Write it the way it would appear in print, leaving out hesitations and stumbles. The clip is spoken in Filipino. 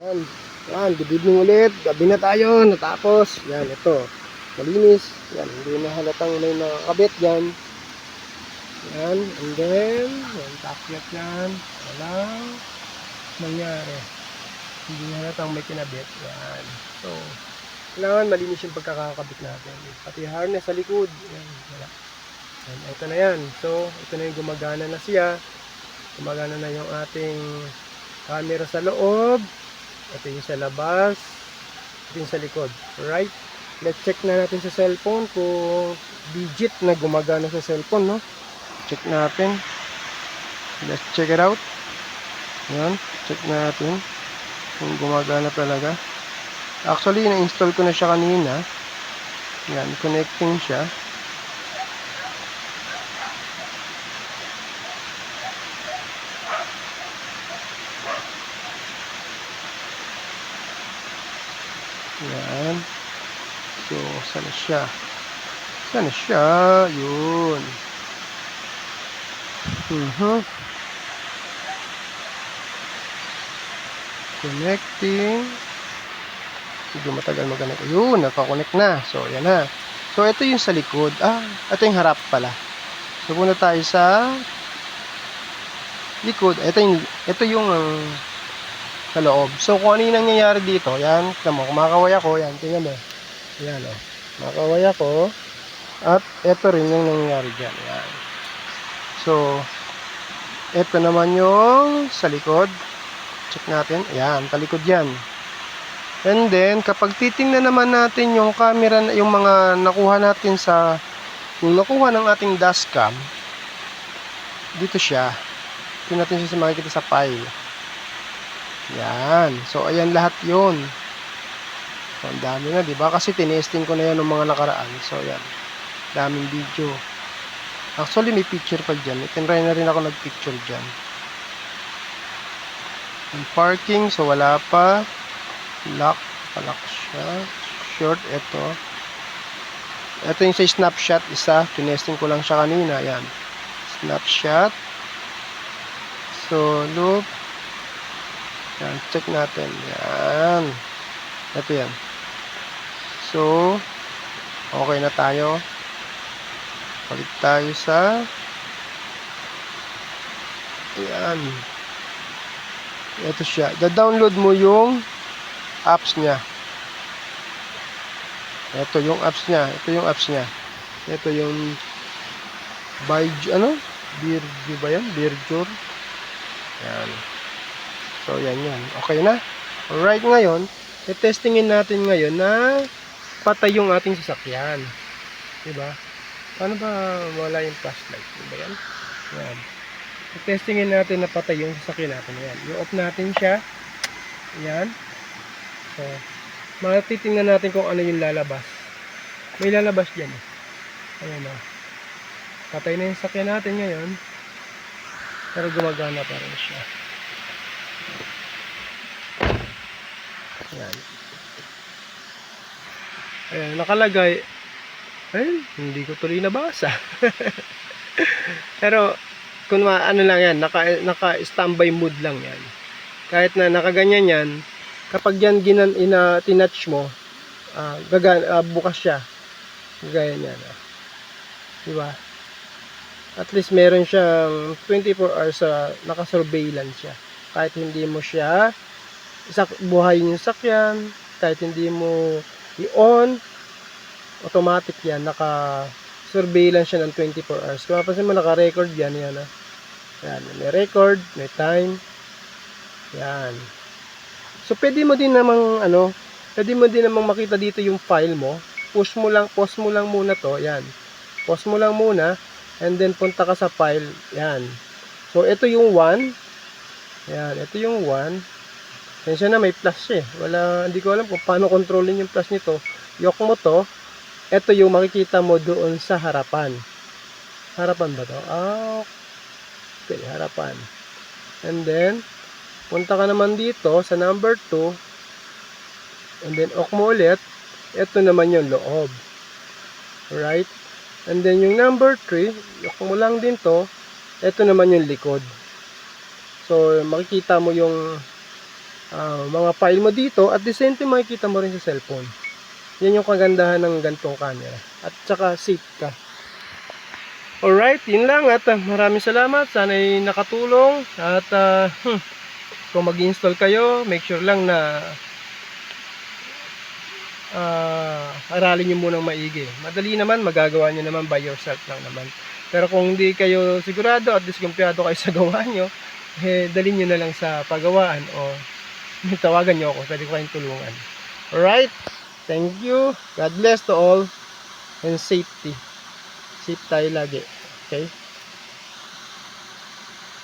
Yan, yan, good evening ulit. Gabi na tayo, natapos. Yan, ito. Malinis. Yan, hindi na halatang may nakakabit yan. Yan, and then, yan, takyat yan. Walang nangyari. Hindi na halatang may kinabit. Yan. So, kailangan malinis yung pagkakakabit natin. Pati harness sa likod. Yan, wala. Yan, ito na yan. So, ito na yung gumagana na siya. Gumagana na yung ating camera sa loob. Ito yung sa labas. Ito yung sa likod. Alright? Let's check na natin sa cellphone kung digit na gumagana sa cellphone, no? Check natin. Let's check it out. Yan. Check natin kung gumagana talaga. Actually, na-install ko na siya kanina. Yan. Connecting siya. Yan. So, sana siya? Sana siya? Yun. Connecting. Medyo matagal mag-connect. Yun, nakakonect na. So, yan na. So, ito yung sa likod. Ito yung harap pala. So, punta tayo sa likod. Ito yung sa loob. So, kung ano yung nangyayari dito, yan, tignan mo, kumakaway ako, yan, tingnan mo. Yan, o. Kumakaway ako. At, ito rin yung nangyayari dyan. Yan. So, ito naman yung sa likod. Check natin. Ayan, talikod yan. And then, kapag titingnan naman natin yung camera, yung mga nakuha natin yung nakuha ng ating dashcam, dito siya. Dito natin siya makikita sa file. Yan. So, ayan lahat yun. So, ang dami na, diba? Kasi tinesting ko na yan ng mga nakaraan. So, ayan. Daming video. Actually, may picture pa dyan. Tinry na rin ako nag-picture dyan. Yung parking, so wala pa. Lock, palak siya. Short, ito. Ito yung sa snapshot, isa. Tinesting ko lang siya kanina. Ayan. Snapshot. So, loop. Yan, check natin. Yan. Ito yan. So, okay na tayo. Balik tayo sa yan. Ito siya. Da-download mo yung apps niya. Ito yung apps niya. Ito yung apps niya. Ito yung Birju ba yan? Birjur. Yan. So, yan yan. Okay na. Alright, ngayon, testingin natin ngayon na patay yung ating sasakyan. Diba? Paano ba wala yung flashlight? Diba yan? Yan. Testingin natin na patay yung sasakyan natin. Yan. I-off natin siya. Yan. So, matitingnan natin kung ano yung lalabas. May lalabas dyan. Ayan o. Patay na yung sasakyan natin ngayon. Pero gumagana pa rin siya. Yan. Ayan, nakalagay. Ayun, hindi ko tuloy nabasa. Pero, kung ano lang yan, naka-standby mode lang yan. Kahit na nakaganyan yan, kapag yan tinouch mo, bukas siya. Gaya niyan. Diba? At least meron siyang 24 hours naka-surveillance siya. Kahit hindi mo siya buhayin yung sakyan, kahit hindi mo i-on, automatic yan, naka-surveillance siya ng 24 hours. Kung mapasin mo, naka-record yan, yan. Yan, may record, may time. Yan. So, pwede mo din namang, makita dito yung file mo. Pause mo lang muna to, yan. Pause mo lang muna, and then punta ka sa file, yan. So, ito yung 1. Yan, ito yung 1. Tensya na, may plus eh. Hindi ko alam kung paano kontrolin yung plus nito. Yok mo to. Ito yung makikita mo doon sa harapan. Harapan ba to? Okay, harapan. And then, punta ka naman dito sa number 2. And then, ok mo ulit. Ito naman yung loob. Alright? And then, yung number 3, yok mo lang din to. Ito naman yung likod. So, makikita mo yung mga file mo dito at the same time makikita mo rin sa cellphone. Yan yung kagandahan ng gantong camera. At saka safe ka. Alright, yun lang at maraming salamat. Sana ay nakatulong at kung mag-install kayo, make sure lang na aralin nyo munang maigi. Madali naman, magagawa nyo naman by yourself lang naman. Pero kung hindi kayo sigurado at diskumpiyado kayo sa gawa nyo, dalhin nyo na lang sa pagawaan o tawagan nyo ako, pwede ko kayong tulungan. Alright, thank you. God bless to all and safety. Safe tayo lagi. Okay?